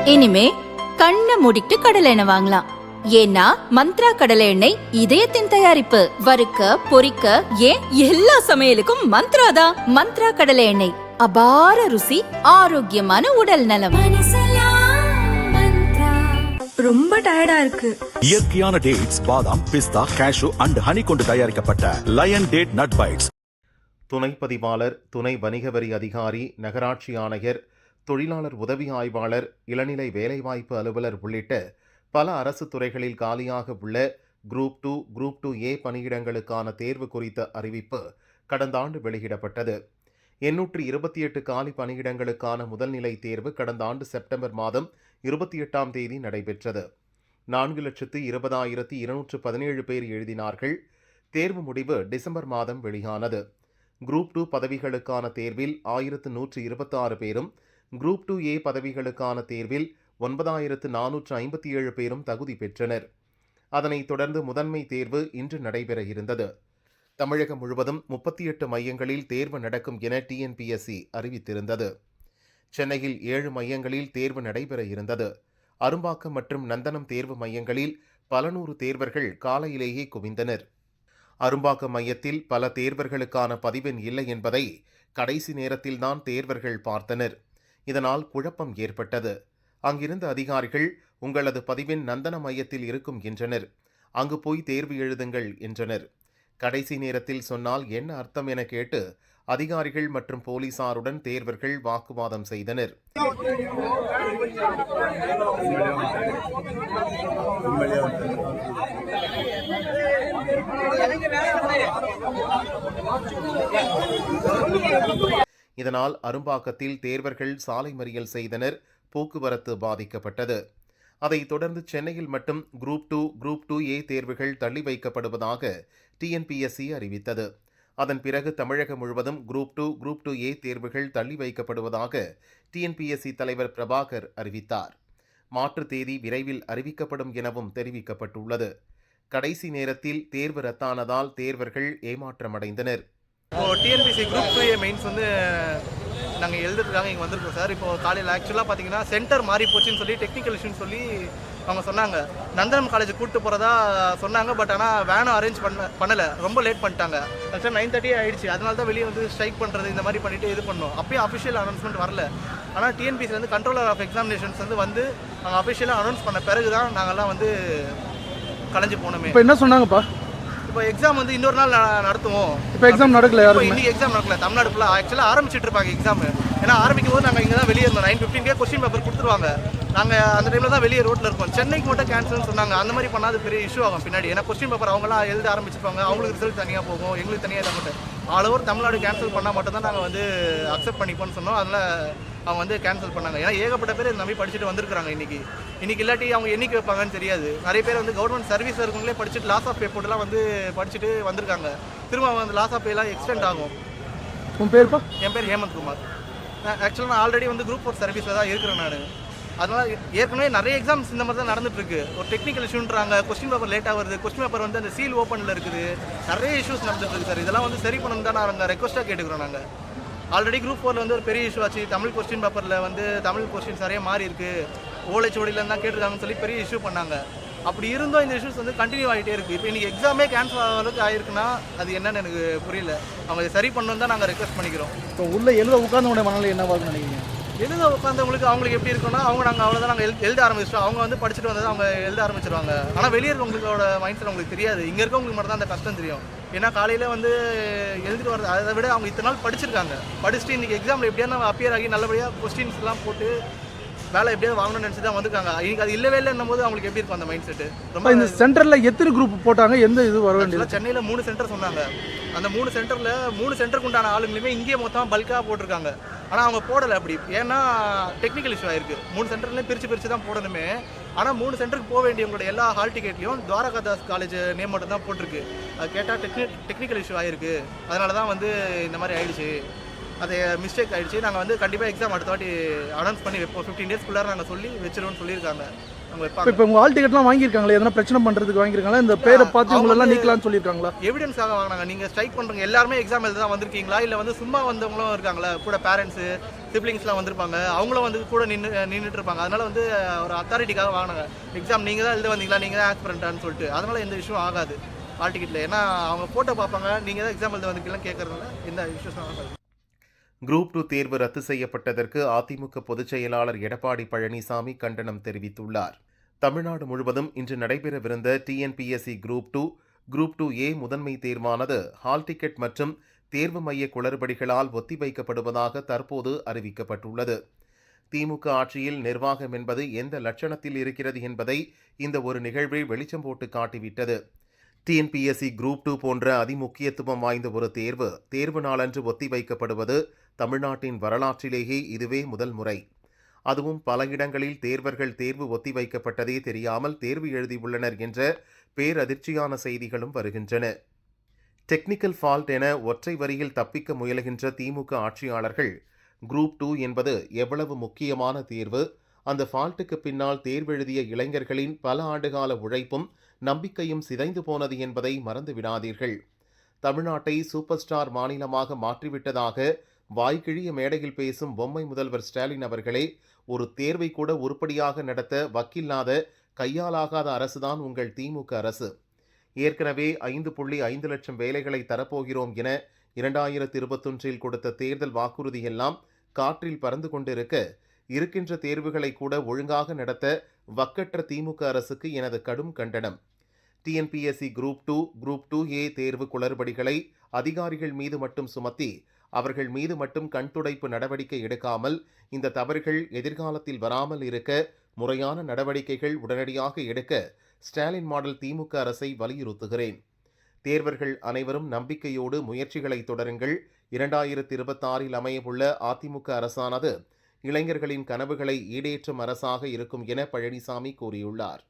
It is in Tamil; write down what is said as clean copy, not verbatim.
இனிமே கண்ணை மூடிட்டு கடலை எண்ணெய் வாங்கலாம். ஏன்னா மந்த்ரா கடலை எண்ணெய் இதயத்தின் தயாரிப்பு. வறுக்க பொரிக்க ஏன் எல்லா சமையலுக்கும் மந்த்ரா தான். மந்த்ரா கடலை எண்ணெய், அபார ருசி, ஆரோக்கியமான உடல் நலம். ரொம்ப டயர்டா இருக்கு. இயற்கையான டேட்ஸ், பாதாம், பிஸ்தா, கேஷு அண்ட் ஹனி கொண்டு தயாரிக்கப்பட்ட லயன் டேட் நட் பைட்ஸ். துணை பதிவாளர், துணை வணிக வரி அதிகாரி, நகராட்சி ஆணையர், தொழிலாளர் உதவி ஆய்வாளர், இளநிலை வேலைவாய்ப்பு அலுவலர் உள்ளிட்ட பல அரசு துறைகளில் காலியாக உள்ள குரூப் 2, குரூப் 2A பணியிடங்களுக்கான தேர்வு குறித்த அறிவிப்பு கடந்த ஆண்டு வெளியிடப்பட்டது. 828 காலி பணியிடங்களுக்கான முதல்நிலை தேர்வு கடந்த ஆண்டு செப்டம்பர் மாதம் 28ஆம் தேதி நடைபெற்றது. 4,20,217 பேர் எழுதினார்கள். தேர்வு முடிவு டிசம்பர் மாதம் வெளியானது. குரூப் 2 பதவிகளுக்கான தேர்வில் 1126 பேரும், குரூப் 2A பதவிகளுக்கான தேர்வில் 9457 பேரும் தகுதி பெற்றனர். அதனைத் தொடர்ந்து முதன்மை தேர்வு இன்று நடைபெற இருந்தது. தமிழகம் முழுவதும் 38 மையங்களில் தேர்வு நடக்கும் என TNPSC அறிவித்திருந்தது. சென்னையில் 7 மையங்களில் தேர்வு நடைபெற இருந்தது. அரும்பாக்கம் மற்றும் நந்தனம் தேர்வு மையங்களில் பல நூறு தேர்வர்கள் காலையிலேயே குவிந்தனர். அரும்பாக்கம் மையத்தில் பல தேர்வர்களுக்கான பதிவெண் இல்லை என்பதை கடைசி நேரத்தில்தான் தேர்வர்கள் பார்த்தனர். இதனால் குழப்பம் ஏற்பட்டது. அங்கிருந்த அதிகாரிகள், உங்களது பதிவெண் நந்தன மையத்தில் இருக்கும் என்றனர். அங்கு போய் தேர்வு எழுதுங்கள் என்றனர். கடைசி நேரத்தில் சொன்னால் என்ன அர்த்தம் என கேட்டு அதிகாரிகள் மற்றும் போலீசாருடன் தேர்வர்கள் வாக்குவாதம் செய்தனர். இதனால் அரும்பாக்கத்தில் தேர்வர்கள் சாலை மறியல் செய்தனர். போக்குவரத்து பாதிக்கப்பட்டது. அதைத் தொடர்ந்து சென்னையில் மட்டும் குரூப் 2, குரூப் 2A தேர்வுகள் தள்ளி வைக்கப்படுவதாக TNPSC அறிவித்தது. அதன் பிறகு தமிழகம் முழுவதும் குரூப் 2, குரூப் 2A தேர்வுகள் தள்ளி வைக்கப்படுவதாக TNPSC தலைவர் பிரபாகர் அறிவித்தார். மாற்று தேதி விரைவில் அறிவிக்கப்படும் எனவும் தெரிவிக்கப்பட்டுள்ளது. கடைசி நேரத்தில் தேர்வு ரத்தானதால் தேர்வர்கள் ஏமாற்றமடைந்தனர். TNPSC குரூப் 2A மெயின்ஸ் நாங்கள் எழுதுறதுக்காக இங்கே வந்திருக்கோம் சார். இப்போ காலையில் ஆக்சுவலாக பார்த்தீங்கன்னா சென்டர் மாறி போச்சுன்னு சொல்லி டெக்னிக்கல் இஷ்யூன்னு சொல்லி அவங்க சொன்னாங்க. நந்தனம் காலேஜ் கூப்பிட்டு போகிறதா சொன்னாங்க. பட் ஆனால் வேனும் அரேஞ்ச் பண்ணலை. ரொம்ப லேட் பண்ணிட்டாங்க. ஆக்சுவலாக 9:30 ஆகிடுச்சு. அதனால தான் வெளியே ஸ்ட்ரைக் பண்ணுறது இந்த மாதிரி பண்ணிவிட்டு இது பண்ணோம். அப்பயும் அஃபிஷியல் அனௌன்ஸ்மெண்ட் வரல. ஆனால் TNPSC கண்ட்ரோலர் ஆஃப் எக்ஸாமினேஷன்ஸ் அவங்க அஃபிஷியலாக அனௌன்ஸ் பண்ண பிறகு தான் நாங்கள்லாம் கலைஞ்சு போனோமே. இப்போ என்ன சொன்னாங்கப்பா? இப்போ எக்ஸாம் இன்னொரு நாள் நடத்துவோம். இப்போ எக்ஸாம் நடக்கல. இன்னைக்கு எக்ஸாம் நடக்கல. தமிழ்நாடு ஃபுல்லாக ஆக்சுவலாக ஆரம்பிச்சிட்டு இருப்பாங்க எக்ஸாம். ஏன்னா ஆரம்பிக்கும் போது நாங்கள் இங்கே தான் வெளியே இருந்தோம். 9:15 கொஸ்டின் பேப்பர் கொடுத்துருவாங்க. நாங்கள் அந்த டைமில் தான் வெளியே ரோட்டில் இருக்கோம். சென்னைக்கு மட்டும் கேன்சல்னு சொன்னாங்க. அந்த மாதிரி பண்ணாது பெரிய இஷ்யூ ஆகும் பின்னாடி. ஏன்னா கொஸ்டின் பேப்பர் அவங்களாம் எழுத ஆரம்பிச்சிருப்பாங்க. அவங்களுக்கு ரிசல்ட் தனியாக போகும், எங்களுக்கு தனியாக இதை மட்டும் ஆல் ஓவர் தமிழ்நாடு கேன்சல் பண்ணால் மட்டும் தான் நாங்கள் அக்செப்ட் பண்ணிப்போன்னு சொன்னோம். அதனால் அவங்க கேன்சல் பண்ணாங்க. ஏன்னா ஏகப்பட்ட பேர் இந்த மாதிரி படிச்சுட்டு வந்திருக்காங்க. இன்னைக்கு இல்லாட்டி அவங்க என்னைக்கு வைப்பாங்கன்னு தெரியாது. நிறைய பேர் கவர்மெண்ட் சர்வீஸ் இருக்கவங்களே படிச்சுட்டு லாஸ் ஆஃப் பே போட்டுலாம் படிச்சுட்டு வந்திருக்காங்க. திரும்ப லாஸ் ஆஃப் பேலாம் எக்ஸ்டெண்ட் ஆகும். உன் பேர்ப்பா? என் பேர் ஹேமந்த் குமார். ஆக்சுவலாக நான் ஆல்ரெடி குரூப் 4 சர்வீஸில் தான் இருக்கிறேன் நான். அதனால் ஏற்கனவே நிறைய எக்ஸாம்ஸ் இந்த மாதிரி தான் நடந்துட்டுருக்கு. ஒரு டெக்னிக்கல் இஷ்யூன்றாங்க. கொஸ்டின் பேப்பர் லேட்டாக வருது. கொஸ்டின் பேப்பர் அந்த சீல் ஓப்பனில் இருக்குது. நிறைய இஷ்யூஸ் நடந்துட்டுருக்கு சார். இதெல்லாம் சரி பண்ணணும் தான் நாங்கள் ரெக்வஸ்ட்டாக கேட்டுக்கிறோம். நாங்கள் ஆல்ரெடி குரூப் 4 ஒரு பெரிய இஷ்யூ ஆச்சு. தமிழ் கொஸ்டின் பேப்பரில் தமிழ் கொஸ்டின்ஸ் நிறைய மாறி இருக்குது. ஓலைச்சுவடியில் தான் கேட்டிருக்காங்கன்னு சொல்லி பெரிய இஷ்யூ பண்ணாங்க. அப்படி இருந்தும் இந்த இஷ்யூஸ் கண்டினியூ ஆகிட்டே இருக்குது. இப்போ இன்றைக்கி எக்ஸாமே கேன்சல் ஆகிற அளவுக்கு ஆகிருக்குன்னா அது என்னன்னு எனக்கு புரியல. அவங்க சரி பண்ணணும் தான் நாங்கள் ரெக்வஸ்ட் பண்ணிக்கிறோம். இப்போ உள்ள எழுத உட்கார்ந்தவங்க மனநிலை என்ன பார்க்க நினைக்கிறீங்க? எழுத உட்காந்தவங்களுக்கு அவங்களுக்கு எப்படி இருக்குன்னா நாங்கள் அவ்வளோதான் நாங்கள் எழுத ஆரம்பிச்சிட்டோம். அவங்க படிச்சுட்டு வந்தது அவங்க எழுத ஆரம்பிச்சிருவாங்க. ஆனால் வெளியே இருக்கவங்களோட மைண்ட் செட் அவங்களுக்கு தெரியாது. இங்கே இருக்கவங்களுக்கு மட்டும் தான் அந்த கஷ்டம் தெரியும். ஏன்னா காலையில் எழுதிட்டு வரது அதை விட அவங்க இத்தனை நாள் படிச்சிருக்காங்க. படிச்சுட்டு இன்றைக்கி எக்ஸாமில் எப்படியா அப்பியர் ஆகி நல்லபடியாக கொஸ்டின்ஸ் எல்லாம் போட்டு வேலை எப்படியாவது வாங்கணும்னு நினச்சி தான் வந்திருக்காங்க. இன்னைக்கு அது இல்லவே இல்லைன்னும் போது அவங்களுக்கு எப்படி இருக்கும் அந்த மைண்ட் செட்டு? ரொம்ப இந்த சென்டரில் எத்தனை குரூப் போட்டாங்க? எந்த இது வர வேண்டியது? சென்னையில் 3 சென்டர் சொன்னாங்க. அந்த 3 சென்டரில் 3 சென்டருக்கு உண்டான ஆளுங்களுமே இங்கேயே மொத்தமாக பல்காக போட்டிருக்காங்க. ஆனால் அவங்க போடலை அப்படி. ஏன்னா டெக்னிக்கல் இஷ்யூ ஆயிருக்கு. 3 சென்டர்லேயும் பிரித்து தான் போடணுமே. ஆனால் 3 சென்டருக்கு போக வேண்டியவங்களோட எல்லா ஹால் டிக்கெட்லையும் துவாரகாதாஸ் காலேஜ் நேம் மட்டும் தான் போட்டிருக்கு. அது கேட்டால் டெக்னிக்கல் இஷ்யூ ஆயிருக்கு. அதனால தான் இந்த மாதிரி ஆயிடுச்சு அது மிஸ்டேக் ஆகிடுச்சு. நாங்கள் வந்து கண்டிப்பாக எக்ஸாம் அடுத்த வாட்டி அனௌன்ஸ் பண்ணி வைப்போம். 15 டேஸ்க்குள்ளார நாங்கள் சொல்லி வச்சிருவோம்னு சொல்லியிருக்காங்க. அவங்க வைப்பாங்க. இப்போ உங்க ஹால் டிக்கெட்லாம் வாங்கியிருக்காங்களா? எதனா பிரச்சனை பண்றதுக்கு வாங்கியிருக்காங்களா? இந்த பேரை பார்த்து உங்களெல்லாம் நீக்கலாம்னு சொல்லியிருக்காங்களா? எவிடன்ஸாக வாங்கினாங்க. நீங்கள் ஸ்ட்ரைக் பண்ணுறவங்க எல்லாருமே எக்ஸாம் எழுத தான் வந்திருக்கீங்களா, இல்லை வந்து சும்மா வந்தவங்களும் இருக்காங்களா, கூட பேரண்ட்ஸு சிப்ளிங்ஸ்லாம் வந்திருப்பாங்க, அவங்களும் வந்து கூட நின்றுட்டு இருப்பாங்க. அதனால் வந்து ஒரு அத்தாரிட்டிக்காக வாங்கினாங்க. எக்ஸாம் நீங்கள் தான் எழுத வந்தீங்களா, நீங்கள் தான் ஆஸ்பிரண்டான்னு சொல்லிட்டு. அதனால் எந்த இஷ்யூ ஆகாது ஹால் டிக்கெட்டில். ஏன்னா அவங்க ஃபோட்டோ பார்ப்பாங்க, நீங்கள் தான் எக்ஸாம் எழுத வந்திருக்கீங்களா கேட்கறதுனால எந்த இஷ்யூஸும் ஆகாது. குரூப் 2 தேர்வு ரத்து செய்யப்பட்டதற்கு அதிமுக பொதுச் செயலாளர் எடப்பாடி பழனிசாமி கண்டனம் தெரிவித்துள்ளார். தமிழ்நாடு முழுவதும் இன்று நடைபெறவிருந்த டிஎன்பிஎஸ்சி குரூப் 2, குரூப் 2A முதன்மை தேர்வானது ஹால் டிக்கெட் மற்றும் தேர்வு மைய குளறுபடிகளால் ஒத்திவைக்கப்படுவதாக தற்போது அறிவிக்கப்பட்டுள்ளது. திமுக ஆட்சியில் நிர்வாகம் என்பது எந்த லட்சணத்தில் இருக்கிறது என்பதை இந்த ஒரு நிகழ்வே வெளிச்சம் போட்டு காட்டிவிட்டது. டிஎன்பிஎஸ்சி குரூப் 2 போன்ற அதிமுக்கியத்துவம் வாய்ந்த ஒரு தேர்வு நாளன்று ஒத்திவைக்கப்படுவது தமிழ்நாட்டின் வரலாற்றிலேயே இதுவே முதல் முறை. அதுவும் பல இடங்களில் தேர்வர்கள் தேர்வு ஒத்திவைக்கப்பட்டதே தெரியாமல் தேர்வு எழுதியுள்ளனர் என்ற பேரதிர்ச்சியான செய்திகளும் வருகின்றன. டெக்னிக்கல் ஃபால்ட் என ஒற்றை வரியில் தப்பிக்க முயலுகின்ற திமுக ஆட்சியாளர்கள் குரூப் 2 என்பது எவ்வளவு முக்கியமான தேர்வு, அந்த ஃபால்ட்டுக்கு பின்னால் தேர்வெழுதிய இளைஞர்களின் பல ஆண்டுகால உழைப்பும் நம்பிக்கையும் சிதைந்து போனது என்பதை மறந்து விடாதீர்கள். தமிழ்நாட்டை சூப்பர் ஸ்டார் மாநிலமாக மாற்றிவிட்டதாக வாய்க்கிழிய மேடையில் பேசும் பொம்மை முதல்வர் ஸ்டாலின் அவர்களே, ஒரு தேர்வை கூட உருப்படியாக நடத்த வக்கில்லாத கையாலாகாத அரசுதான் உங்கள் திமுக அரசு. ஏற்கனவே 5.5 லட்சம் வேலைகளை தரப்போகிறோம் என 2021 கொடுத்த தேர்தல் வாக்குறுதியெல்லாம் காற்றில் பறந்து கொண்டிருக்க, இருக்கின்ற தேர்வுகளை கூட ஒழுங்காக நடத்த வக்கற்ற திமுக அரசுக்கு எனது கடும் கண்டனம். டிஎன்பிஎஸ்சி குரூப் 2, குரூப் 2A தேர்வு குளறுபடிகளை அதிகாரிகள் மீது மட்டும் சுமத்தி அவர்கள் மீது மட்டும் கண்துடைப்பு நடவடிக்கை எடுக்காமல் இந்த தவறுகள் எதிர்காலத்தில் வராமல் இருக்க முறையான நடவடிக்கைகள் உடனடியாக எடுக்க ஸ்டாலின் மாடல் திமுக அரசை வலியுறுத்துகிறேன். தேர்வர்கள் அனைவரும் நம்பிக்கையோடு முயற்சிகளை தொடருங்கள். 2026 அமையவுள்ள அதிமுக அரசானது இளைஞர்களின் கனவுகளை ஈடேற்றும் அரசாக இருக்கும் என பழனிசாமி கூறியுள்ளார்.